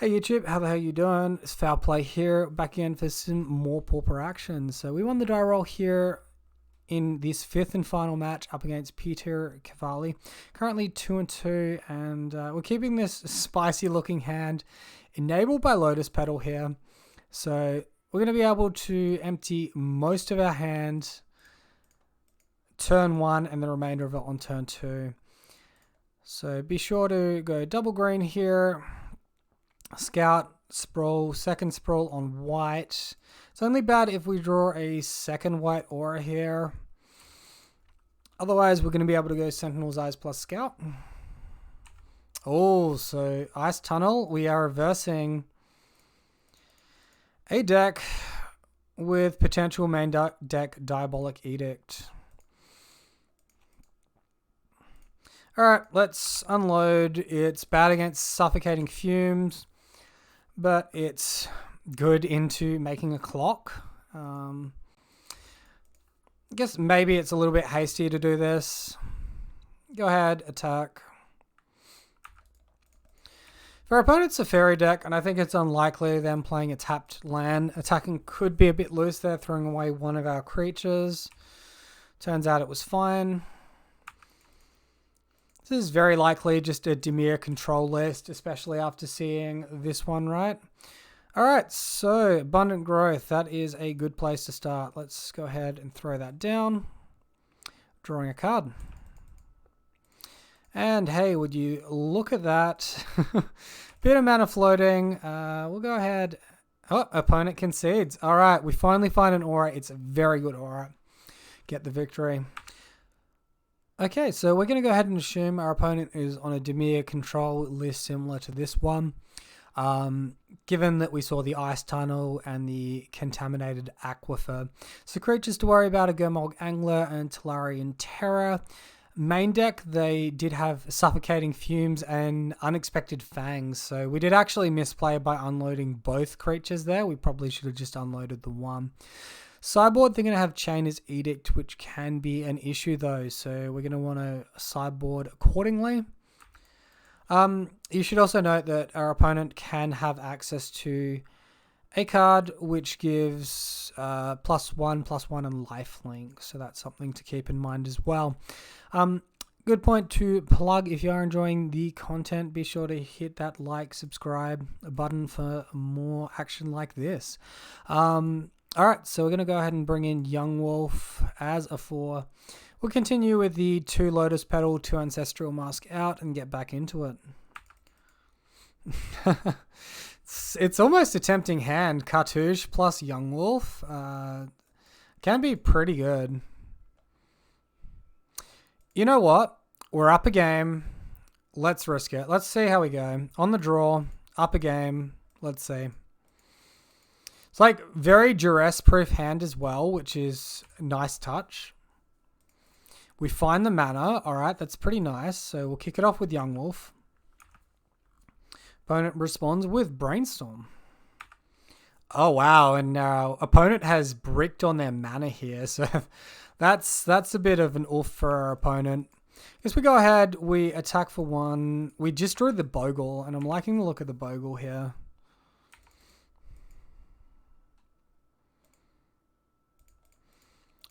Hey YouTube, how the hell you doing? It's Foul Play here, back in for some more Pauper action. So we won the die roll here in this fifth and final match up against Peter Cavalli. Currently 2-2, and we're keeping this spicy looking hand enabled by Lotus Petal here. So we're going to be able to empty most of our hand turn 1 and the remainder of it on turn 2. So be sure to go double green here. Scout, sprawl, second sprawl on white. It's only bad if we draw a second white aura here. Otherwise, we're going to be able to go Sentinel's Eyes plus Scout. Oh, so Ice Tunnel. We are reversing a deck with potential main deck Diabolic Edict. Alright, let's unload. It's bad against Suffocating Fumes, but it's good into making a clock. I guess maybe it's a little bit hasty to do this. Go ahead, attack. For our opponent's a fairy deck, and I think it's unlikely them playing a tapped land. Attacking could be a bit loose there, throwing away one of our creatures. Turns out it was fine. This is very likely just a Dimir control list, especially after seeing this one, right? Alright, so Abundant Growth, that is a good place to start. Let's go ahead and throw that down. Drawing a card. And hey, would you look at that? Bit of mana floating. We'll go ahead. Oh, opponent concedes. Alright, we finally find an aura. It's a very good aura. Get the victory. Okay, so we're going to go ahead and assume our opponent is on a Dimir control list similar to this one. Given that we saw the Ice Tunnel and the Contaminated Aquifer. So creatures to worry about are Gurmag Angler and Tolarian Terror. Main deck, they did have Suffocating Fumes and Unexpected Fangs. So we did actually misplay by unloading both creatures there. We probably should have just unloaded the one. Sideboard, they're going to have Chainer's Edict, which can be an issue though. So we're going to want to sideboard accordingly. You should also note that our opponent can have access to a card which gives +1/+1 and lifelink. So that's something to keep in mind as well. Good point to plug. If you are enjoying the content, be sure to hit that like, subscribe button for more action like this. Alright, so we're going to go ahead and bring in Young Wolf as a 4. We'll continue with the 2 Lotus Petal, 2 Ancestral Mask out, and get back into it. It's almost a tempting hand. Cartouche plus Young Wolf. Can be pretty good. You know what? We're up a game. Let's risk it. Let's see how we go. On the draw, up a game. Let's see. It's like very duress-proof hand as well, which is a nice touch. We find the mana. All right, that's pretty nice. So we'll kick it off with Young Wolf. Opponent responds with Brainstorm. Oh, wow. And our opponent has bricked on their mana here. So that's a bit of an oof for our opponent. Guess we go ahead. We attack for 1. We just drew the Bogle, and I'm liking the look of the Bogle here.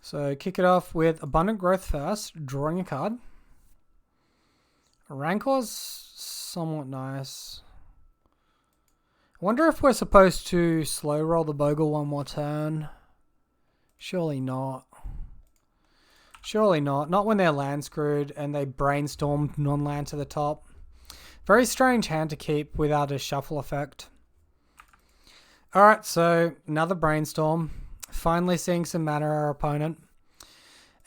So kick it off with Abundant Growth first, drawing a card. Rancor's somewhat nice. I wonder if we're supposed to slow roll the Bogle one more turn. Surely not. Surely not. Not when they're land screwed and they brainstorm non-land to the top. Very strange hand to keep without a shuffle effect. Alright, so another brainstorm. Finally seeing some mana our opponent.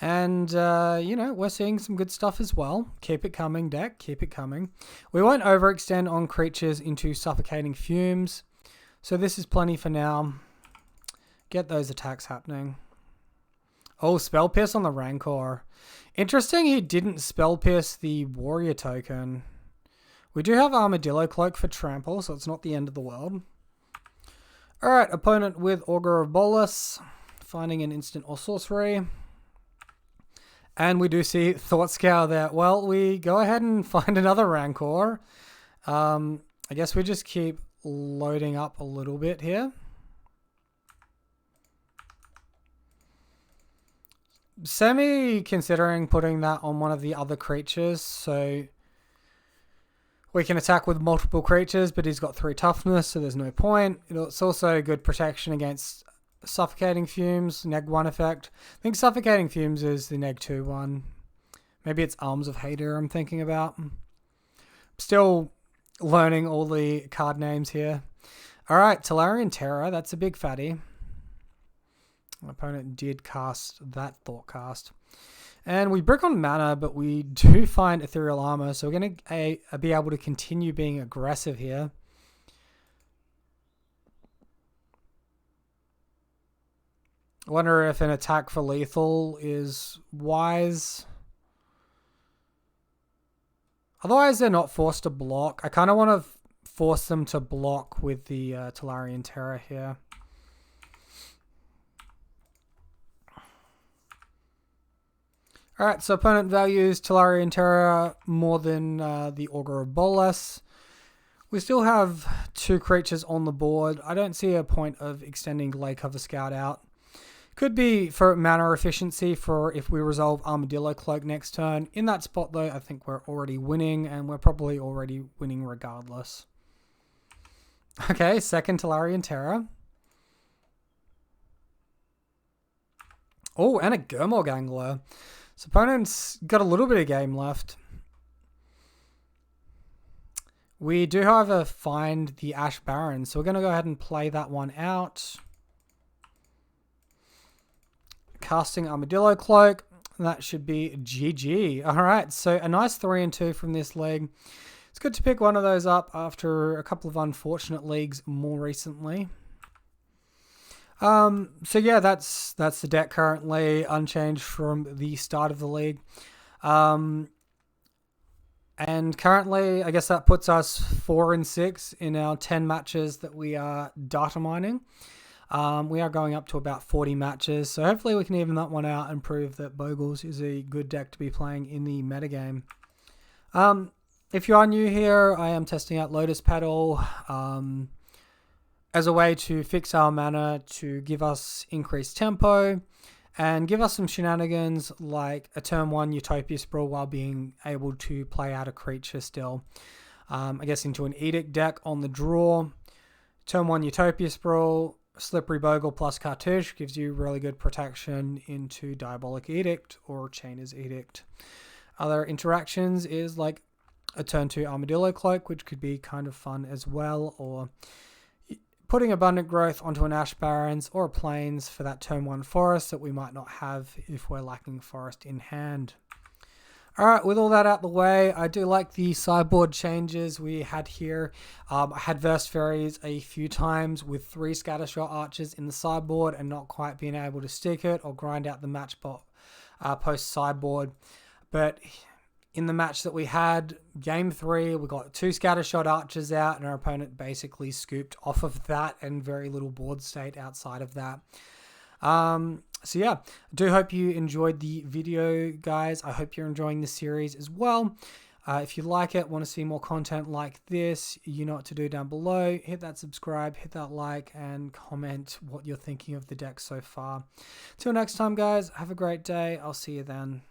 And, you know, we're seeing some good stuff as well. Keep it coming, deck. Keep it coming. We won't overextend on creatures into Suffocating Fumes. So this is plenty for now. Get those attacks happening. Oh, Spell Pierce on the Rancor. Interesting he didn't Spell Pierce the Warrior token. We do have Armadillo Cloak for Trample, so it's not the end of the world. Alright, opponent with Augur of Bolus, finding an instant or sorcery. And we do see Thought Scour there. Well, we go ahead and find another Rancor. I guess we just keep loading up a little bit here. Considering putting that on one of the other creatures, so we can attack with multiple creatures, but he's got 3 toughness, so there's no point. It's also good protection against suffocating fumes, neg 1 effect. I think suffocating fumes is the neg 2 one. Maybe it's Arms of Hader I'm thinking about. Still learning all the card names here. Alright, Tolarian Terror, that's a big fatty. My opponent did cast that Thought Cast. And we brick on mana, but we do find Ethereal Armor, so we're going to be able to continue being aggressive here. I wonder if an attack for lethal is wise. Otherwise, they're not forced to block. I kind of want to force them to block with the Tolarian Terror here. Alright, so opponent values Tolarian Terror more than the Augur of Bogles. We still have 2 creatures on the board. I don't see a point of extending Glade Cover Scout out. Could be for mana efficiency for if we resolve Armadillo Cloak next turn. In that spot though, I think we're already winning, and we're probably already winning regardless. Okay, second Tolarian Terror. Oh, and a Gurmag Angler. So opponent's got a little bit of game left. We do, however, find the Ash Baron, so we're going to go ahead and play that one out. Casting Armadillo Cloak. That should be GG. Alright, so a nice 3 and 2 from this leg. It's good to pick one of those up after a couple of unfortunate leagues more recently. So yeah, that's the deck currently, unchanged from the start of the league. And currently, I guess that puts us 4 and 6 in our 10 matches that we are data mining. We are going up to about 40 matches, so hopefully we can even that one out and prove that Bogles is a good deck to be playing in the metagame. If you are new here, I am testing out Lotus Petal as a way to fix our mana to give us increased tempo and give us some shenanigans like a turn 1 Utopia Sprawl while being able to play out a creature still. I guess into an Edict deck on the draw. Turn 1 Utopia Sprawl, Slippery Bogle plus Cartouche gives you really good protection into Diabolic Edict or Chainer's Edict. Other interactions is like a turn 2 Armadillo Cloak, which could be kind of fun as well, or putting Abundant Growth onto an Ash Barrens or a Plains for that turn 1 forest that we might not have if we're lacking forest in hand. Alright, with all that out the way, I do like the sideboard changes we had here. I had Verse Fairies a few times with 3 Scattershot Archers in the sideboard and not quite being able to stick it or grind out the match post sideboard. But in the match that we had, game 3, we got 2 Scattershot Archers out and our opponent basically scooped off of that and very little board state outside of that. So yeah, I do hope you enjoyed the video, guys. I hope you're enjoying the series as well. If you like it, want to see more content like this, you know what to do down below. Hit that subscribe, hit that like, and comment what you're thinking of the deck so far. Till next time, guys, have a great day. I'll see you then.